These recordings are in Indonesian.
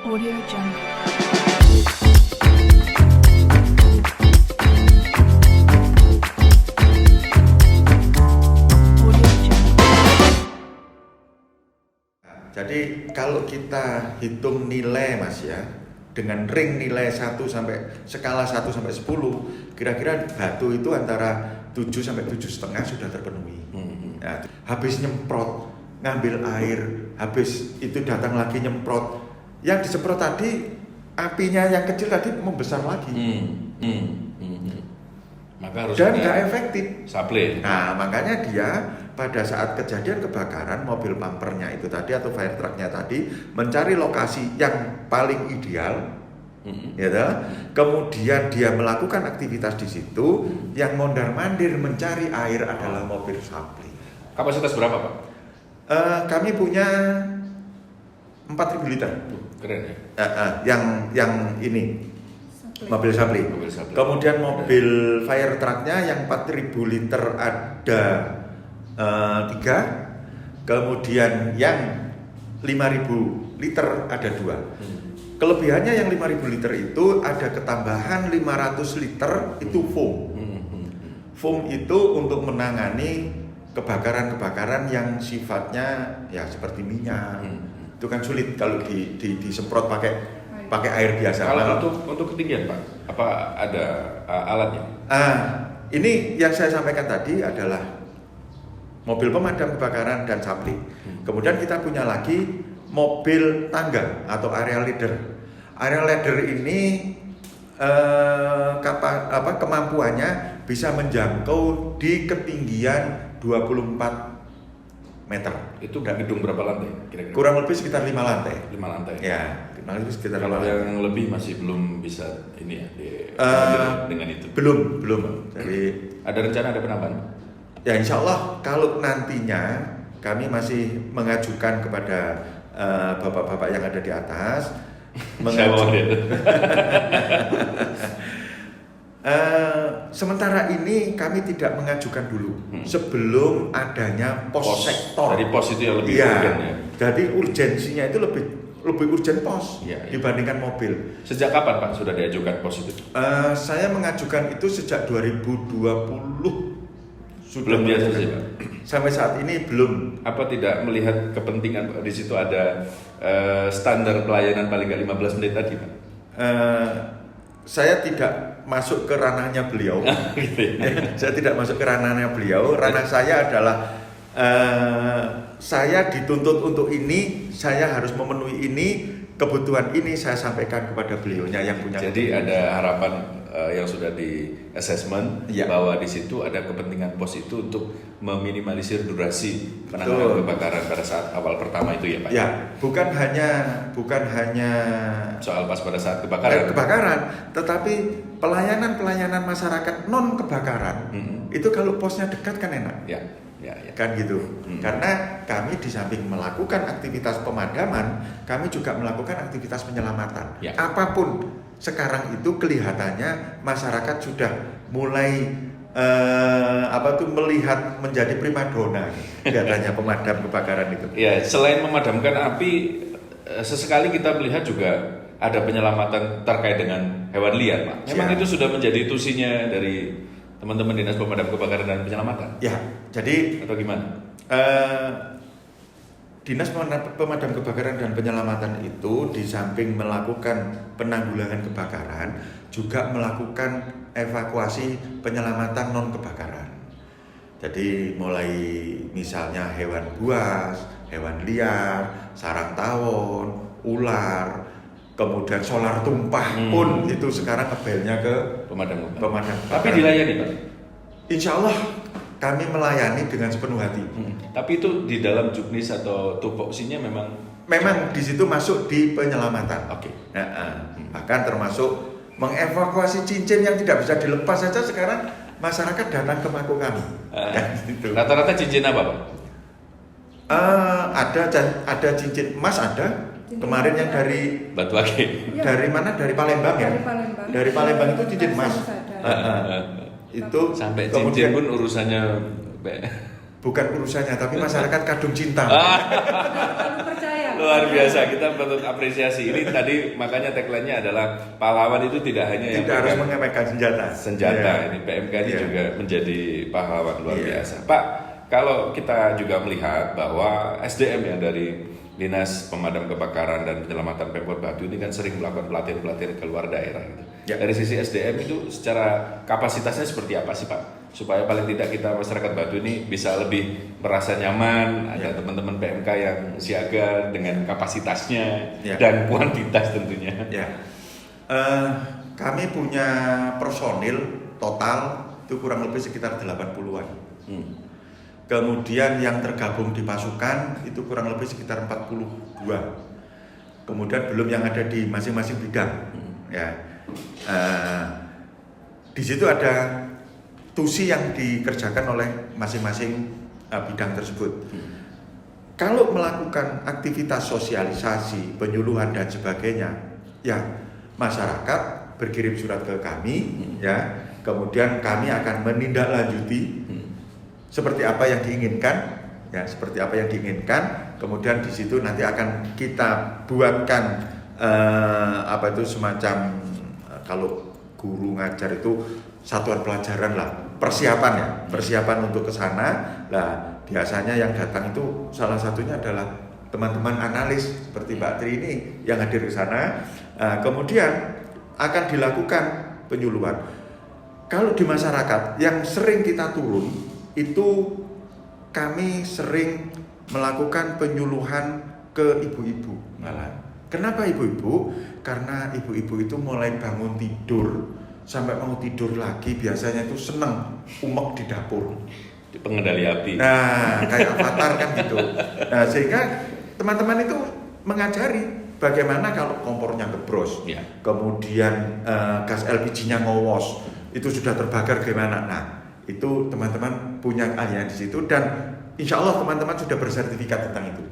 Audio Jungle. Audio Jungle. Jadi kalau kita hitung nilai Mas ya, dengan ring nilai 1 sampai skala 1 sampai 10, kira-kira batu itu antara 7 sampai 7,5 sudah terpenuhi. Nah, habis nyemprot, ngambil air, habis itu datang lagi nyemprot. Yang disemprot tadi, apinya yang kecil tadi membesar lagi. Maka harus Dan ada nggak efektif. supply. Nah, makanya dia pada saat kejadian kebakaran, mobil pumpernya itu tadi atau fire trucknya tadi mencari lokasi yang paling ideal, ya toh? Kemudian dia melakukan aktivitas di situ. Yang mondar-mandir mencari air adalah mobil supply. Kapasitas berapa, Pak? Kami punya 4.000 liter. Keren ya. Yang ini mobil supply. Mobil supply. Kemudian mobil fire trucknya yang 4.000 liter ada 3. Kemudian yang 5.000 liter ada 2. Kelebihannya yang 5.000 liter itu ada ketambahan 500 liter itu foam. Foam itu untuk menangani kebakaran-kebakaran yang sifatnya ya seperti minyak. Itu kan sulit kalau disemprot pakai air biasa. Kalau untuk ketinggian, Pak, apa ada alatnya? Ini yang saya sampaikan tadi adalah mobil pemadam kebakaran dan supply. Kemudian kita punya lagi mobil tangga atau area leader. Area leader ini kemampuannya bisa menjangkau di ketinggian 24 meter. Itu gedung berapa lantai kira-kira? Kurang lebih sekitar 5 lantai. 5 lantai. Ya, kurang lebih sekitar 5 Kalau lantai. yang lebih masih belum bisa ini ya dengan itu. Belum. Jadi Ada rencana ada penambahan? ya insya Allah kalau nantinya kami masih mengajukan kepada bapak-bapak yang ada di atas sementara ini kami tidak mengajukan dulu sebelum adanya pos sektor. Dari pos itu yang lebih Iya. urgen ya. Jadi urgensinya itu lebih urgen pos Iya. dibandingkan mobil. Sejak kapan, Pak, sudah diajukan pos itu? Saya mengajukan itu sejak 2020. Belum biasa sih, Pak. Sampai saat ini belum. Apa tidak melihat kepentingan, Pak? Di situ ada standar pelayanan paling nggak 15 menit tadi, Pak? Saya tidak masuk ke ranahnya beliau. Gitu ya. Saya tidak masuk ke ranahnya beliau. Ranah saya adalah saya dituntut untuk ini, saya harus memenuhi ini, kebutuhan ini saya sampaikan kepada beliaunya yang punya. Jadi ada harapan yang sudah di assessment Ya. bahwa di situ ada kepentingan pos itu untuk meminimalisir durasi Betul. penanganan kebakaran pada saat awal pertama itu ya, Pak. Ya, bukan hanya Soal pas pada saat kebakaran. kebakaran, tetapi pelayanan masyarakat non kebakaran itu kalau posnya dekat kan enak. Ya. Kan gitu. Karena kami di samping melakukan aktivitas pemadaman, kami juga melakukan aktivitas penyelamatan. Ya. Apapun sekarang itu kelihatannya masyarakat sudah mulai melihat menjadi primadona kelihatannya pemadam kebakaran itu. Ya, selain memadamkan api, sesekali kita melihat juga ada penyelamatan terkait dengan hewan liar, Pak. Memang Ya. itu sudah menjadi tusinya dari teman-teman Dinas Pemadam Kebakaran dan Penyelamatan. Ya, jadi Atau gimana? Dinas Pemadam Kebakaran dan Penyelamatan itu di samping melakukan penanggulangan kebakaran juga melakukan evakuasi penyelamatan non kebakaran. Jadi mulai misalnya hewan buas, hewan liar, sarang tawon, ular, kemudian solar tumpah pun itu sekarang kebelnya ke Pemadam kebakaran. pemadam Tapi kebakaran. dilayani, Pak. Insya Allah kami melayani dengan sepenuh hati. Tapi itu di dalam juknis atau tupoksinya Memang di situ masuk di penyelamatan. Oke. Bahkan termasuk mengevakuasi cincin yang tidak bisa dilepas saja sekarang masyarakat datang ke mako kami. Gitu. Rata-rata cincin apa, Pak? Ada cincin emas ada. Kemarin yang dari Batu ake. dari mana? Dari Palembang ya. Dari Palembang. Dari Palembang itu cincin emas. Itu Sampai kemudian cincin pun urusannya bukan urusannya tapi masyarakat kadung cinta. Terlalu percaya. Luar biasa, kita patut apresiasi. Ini tadi makanya tagline-nya adalah pahlawan itu tidak hanya yang tidak harus mengenakan senjata. Ya. Ini PMK ini juga menjadi pahlawan luar biasa. Pak, kalau kita juga melihat bahwa SDM ya dari Dinas Pemadam Kebakaran dan Penyelamatan Pemkot Batu ini kan sering melakukan pelatihan-pelatihan ke luar daerah gitu. Ya. Dari sisi SDM itu secara kapasitasnya seperti apa sih Pak? Supaya paling tidak kita masyarakat Batu ini bisa lebih merasa nyaman, ada teman-teman PMK yang siaga dengan kapasitasnya dan kuantitas tentunya. Kami punya personil total itu kurang lebih sekitar 80-an. Kemudian yang tergabung di pasukan itu kurang lebih sekitar 42. Kemudian belum yang ada di masing-masing bidang. Di situ ada tusi yang dikerjakan oleh masing-masing bidang tersebut. Kalau melakukan aktivitas sosialisasi, penyuluhan dan sebagainya, ya masyarakat berkirim surat ke kami, kemudian kami akan menindaklanjuti seperti apa yang diinginkan, kemudian di situ nanti akan kita buatkan semacam kalau guru ngajar itu satuan pelajaran lah, persiapan untuk ke sana. Lah biasanya yang datang itu salah satunya adalah teman-teman analis seperti Mbak Tri ini yang hadir ke sana. Kemudian akan dilakukan penyuluhan. Kalau di masyarakat yang sering kita turun itu kami sering melakukan penyuluhan ke ibu-ibu malah. Kenapa ibu-ibu? Karena ibu-ibu itu mulai bangun tidur sampai mau tidur lagi biasanya itu seneng umek di dapur. Di pengendali api. Nah, kayak avatar kan gitu. Nah, sehingga teman-teman itu mengajari bagaimana kalau kompornya gebros, kemudian gas LPG-nya ngowos, itu sudah terbakar gimana. Nah, itu teman-teman punya keahlian di situ dan insya Allah teman-teman sudah bersertifikat tentang itu.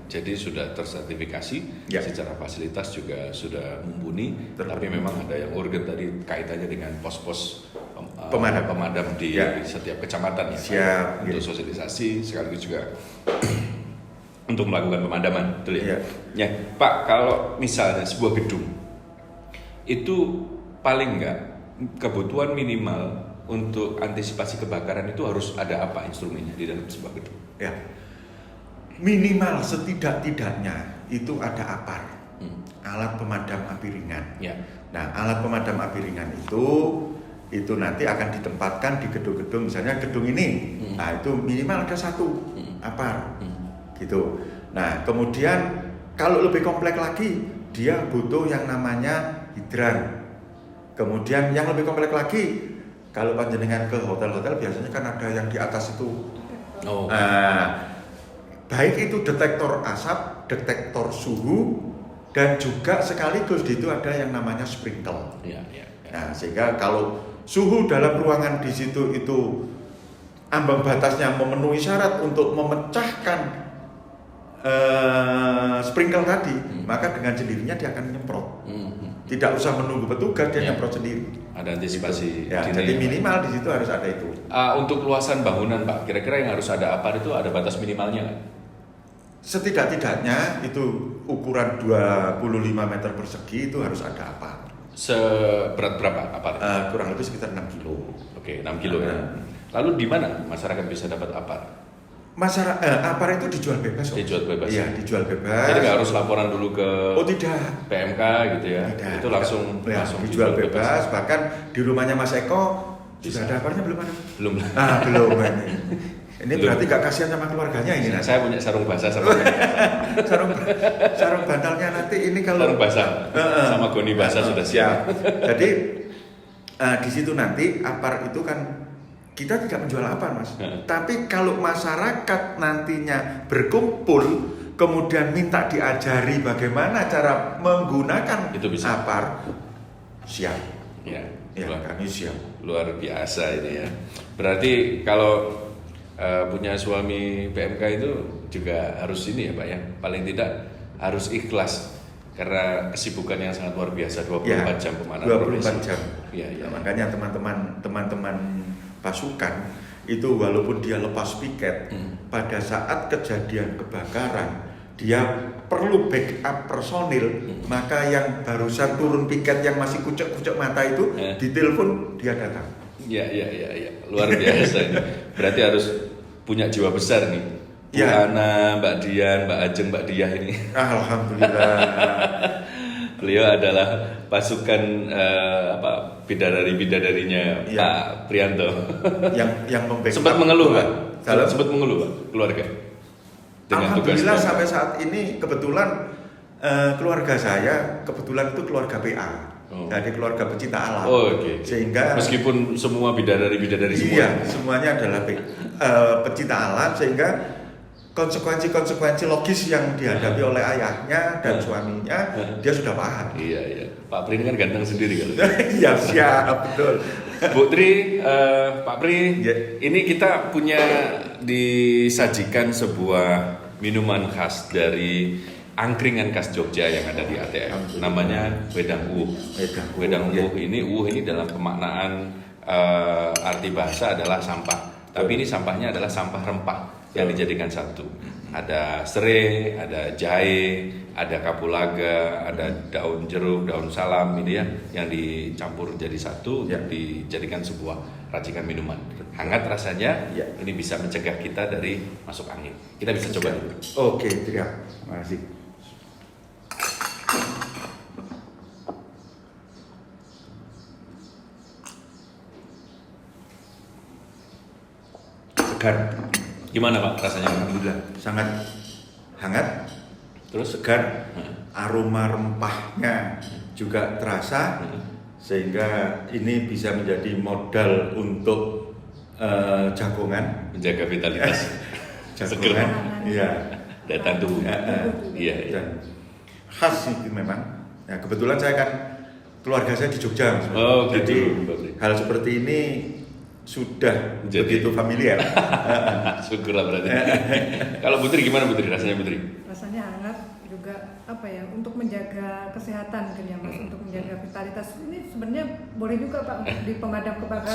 Jadi sudah tersertifikasi, secara fasilitas juga sudah mumpuni. Tapi memang ada yang urgent tadi kaitannya dengan pos-pos pemadam di setiap kecamatan untuk sosialisasi sekaligus juga untuk melakukan pemadaman, betul ya? Pak, kalau misalnya sebuah gedung itu paling enggak kebutuhan minimal untuk antisipasi kebakaran itu harus ada apa instrumennya di dalam sebuah gedung? Minimal setidak-tidaknya itu ada APAR, alat pemadam api ringan. Nah, alat pemadam api ringan itu nanti akan ditempatkan di gedung-gedung, misalnya gedung ini, nah itu minimal ada satu APAR, gitu. Nah, kemudian kalau lebih kompleks lagi, dia butuh yang namanya hidran. Kemudian yang lebih kompleks lagi, kalau panjenengan ke hotel-hotel biasanya kan ada yang di atas itu, baik itu detektor asap, detektor suhu, dan juga sekaligus di itu ada yang namanya sprinkle. Nah, sehingga kalau suhu dalam ruangan di situ itu ambang batasnya memenuhi syarat untuk memecahkan sprinkle tadi, maka dengan sendirinya dia akan nyemprot. Tidak usah menunggu petugas, dia nyemprot sendiri. Ada antisipasi. Jadi minimal di situ harus ada itu. Untuk luasan bangunan Pak, kira-kira yang harus ada apa itu ada batas minimalnya nggak? Setidak-tidaknya itu ukuran 25 meter persegi itu harus ada apa? Seberat berapa apar? Kurang lebih sekitar 6 kilo. Oke, 6 kilo ya. Lalu di mana masyarakat bisa dapat apar? Apar itu dijual bebas. Dijual bebas. Iya, dijual bebas. Jadi nggak harus laporan dulu ke tidak. PMK gitu ya. Tidak, itu langsung dijual bebas. Bahkan di rumahnya Mas Eko sudah ada aparnya belum ada? Belum. Belum ini. Ini berarti gak kasihan sama keluarganya ini. Saya punya sarung basah sama sarung bantalnya nanti ini kalau sarung basah sama goni basah sudah siap. Jadi di situ nanti apar itu kan kita tidak menjual apar, Mas. Tapi kalau masyarakat nantinya berkumpul kemudian minta diajari bagaimana cara menggunakan itu bisa. Apar, siap. Kami siap. Luar biasa ini ya. Berarti kalau punya suami PMK itu juga harus ini ya Pak ya, paling tidak harus ikhlas karena kesibukan yang sangat luar biasa 24 jam pemadaman 24 jam. Makanya teman-teman pasukan itu walaupun dia lepas piket pada saat kejadian kebakaran dia perlu backup personil, maka yang barusan turun piket yang masih kucek-kucek mata itu ditelepon, dia datang. Iya, luar biasa ini. Berarti harus punya jiwa besar nih. Bu Ana, Mbak Dian, Mbak Ajeng, Mbak Diah ini. Alhamdulillah. Beliau adalah pasukan bidadari-bidadarinya Pak Prianto. yang membackup. Sempat mengeluh Pak? Sempat mengeluh Pak, keluarga? Alhamdulillah sampai saat ini kebetulan keluarga saya kebetulan itu keluarga PA. Jadi keluarga pecinta alam. Okay. Sehingga meskipun semua bidadari semua. Iya, semuanya adalah pecinta alam, sehingga konsekuensi logis yang dihadapi oleh ayahnya dan suaminya dia sudah paham. Iya. Pak Pri ini kan ganteng sendiri kalau. Iya, siap, betul. Bu Tri, Pak Pri, ini kita punya disajikan sebuah minuman khas dari angkringan khas Jogja yang ada di ATM. Namanya Wedang Uwuh. Wedang Uwuh ini dalam pemaknaan arti bahasa adalah sampah. Tapi ini sampahnya adalah sampah rempah yang dijadikan satu. Ada serai, ada jahe, ada kapulaga, ada daun jeruk, daun salam ini ya, yang dicampur jadi satu untuk dijadikan sebuah racikan minuman. Hangat rasanya, ini bisa mencegah kita dari masuk angin. Kita bisa coba dulu. Oke, terima kasih. Segar. Gimana Pak rasanya? Alhamdulillah sangat hangat, terus segar, aroma rempahnya juga terasa, sehingga ini bisa menjadi modal untuk jagongan, menjaga vitalitas, jagongan, iya, daya tahan tubuh, iya. Dan khas itu memang. Ya, kebetulan saya kan keluarga saya di Jogja, jadi hal seperti ini sudah begitu familiar. Syukurlah berarti. Kalau Putri gimana Putri? Rasanya Putri? Rasanya hangat juga untuk menjaga kesehatan mungkin ya Mas, untuk menjaga vitalitas. Ini sebenarnya boleh juga Pak untuk di pemadam kebakaran.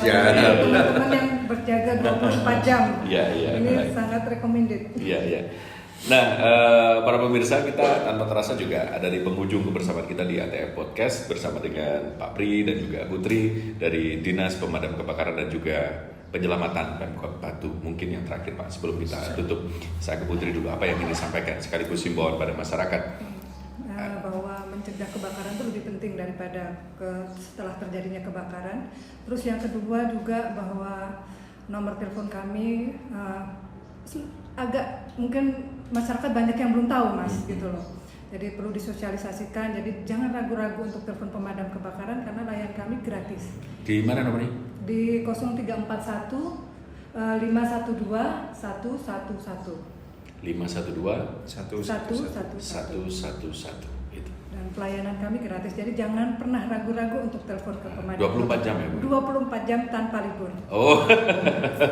Teman-teman yang berjaga 24 jam. Ini sangat recommended. Iya. Nah, para pemirsa, kita tanpa terasa juga ada di penghujung kebersamaan kita di ATM Podcast bersama dengan Pak Pri dan juga Putri dari Dinas Pemadam Kebakaran dan juga Penyelamatan Pemkot Batu. Mungkin yang terakhir Pak, sebelum kita tutup, saya ke Putri dulu, apa yang ingin disampaikan sekaligus himbauan pada masyarakat? Bahwa mencegah kebakaran itu lebih penting daripada setelah terjadinya kebakaran. Terus yang kedua juga bahwa nomor telepon kami agak mungkin masyarakat banyak yang belum tahu Mas gitu loh. Jadi perlu disosialisasikan. Jadi jangan ragu-ragu untuk telepon pemadam kebakaran karena layanan kami gratis. Di mana nomornya? Di 0341 512 111. 512 111 itu. Dan pelayanan kami gratis. Jadi jangan pernah ragu-ragu untuk telepon ke pemadam. 24 jam ya Bu? 24 jam tanpa libur. Oh,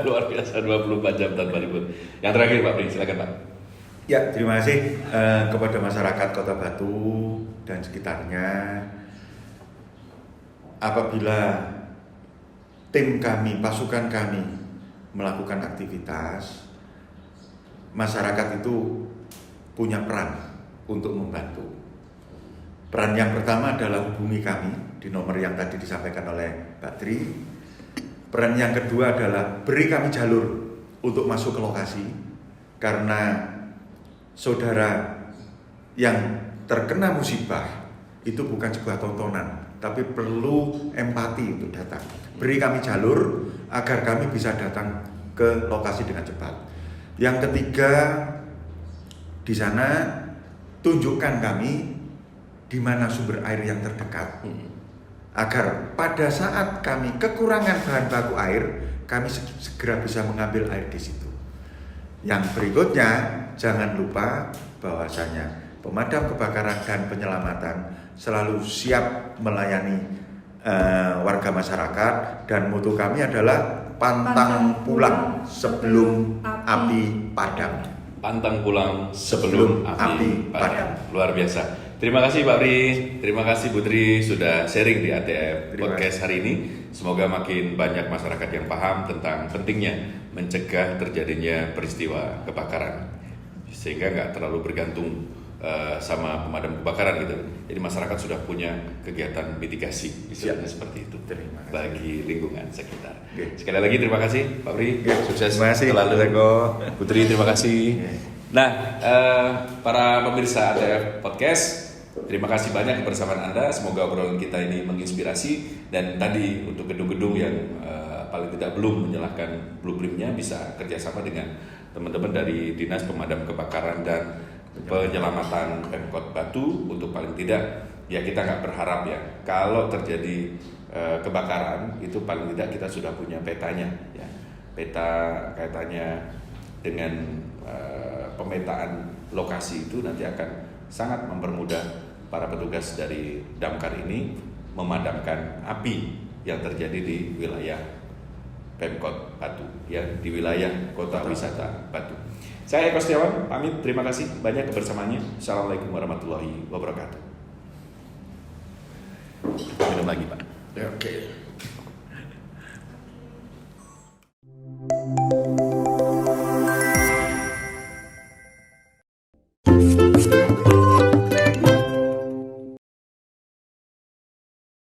luar biasa, 24 jam tanpa libur. Yang terakhir Pak Pri, silakan Pak. Ya, terima kasih kepada masyarakat Kota Batu dan sekitarnya. Apabila tim kami, pasukan kami melakukan aktivitas, masyarakat itu punya peran untuk membantu. Peran yang pertama adalah hubungi kami di nomor yang tadi disampaikan oleh Mbak Tri. Peran yang kedua adalah beri kami jalur untuk masuk ke lokasi, karena saudara yang terkena musibah itu bukan sebuah tontonan, tapi perlu empati untuk datang. Beri kami jalur agar kami bisa datang ke lokasi dengan cepat. Yang ketiga, di sana tunjukkan kami di mana sumber air yang terdekat, agar pada saat kami kekurangan bahan baku air, kami segera bisa mengambil air di situ. Yang berikutnya, jangan lupa bahwasanya pemadam kebakaran dan penyelamatan selalu siap melayani warga masyarakat, dan mutu kami adalah pantang pulang sebelum api padam. Pantang pulang sebelum api padam. Luar biasa. Terima kasih Pak Pri, terima kasih Putri sudah sharing di ATM Podcast hari ini. Semoga makin banyak masyarakat yang paham tentang pentingnya mencegah terjadinya peristiwa kebakaran. sehingga nggak terlalu bergantung sama pemadam kebakaran gitu. Jadi masyarakat sudah punya kegiatan mitigasi istilahnya seperti itu bagi lingkungan sekitar. Sekali lagi terima kasih Pak Pri, sukses selalu. Putri terima kasih. Nah, para pemirsa ATF Podcast, terima kasih banyak kebersamaan Anda. Semoga obrolan kita ini menginspirasi, dan tadi untuk gedung-gedung yang paling tidak belum menyalahkan blueprintnya bisa kerjasama dengan teman-teman dari Dinas Pemadam Kebakaran dan Penyelamatan Pemkot Batu untuk paling tidak ya kita nggak berharap ya kalau terjadi kebakaran itu paling tidak kita sudah punya petanya ya, peta kaitannya dengan pemetaan lokasi itu nanti akan sangat mempermudah para petugas dari damkar ini memadamkan api yang terjadi di wilayah Pemkot Batu ya, di wilayah Kota Wisata Batu. Saya Eko Setiawan, pamit, terima kasih banyak kebersamaannya. Assalamualaikum warahmatullahi wabarakatuh. Minum lagi Pak. Ya, oke.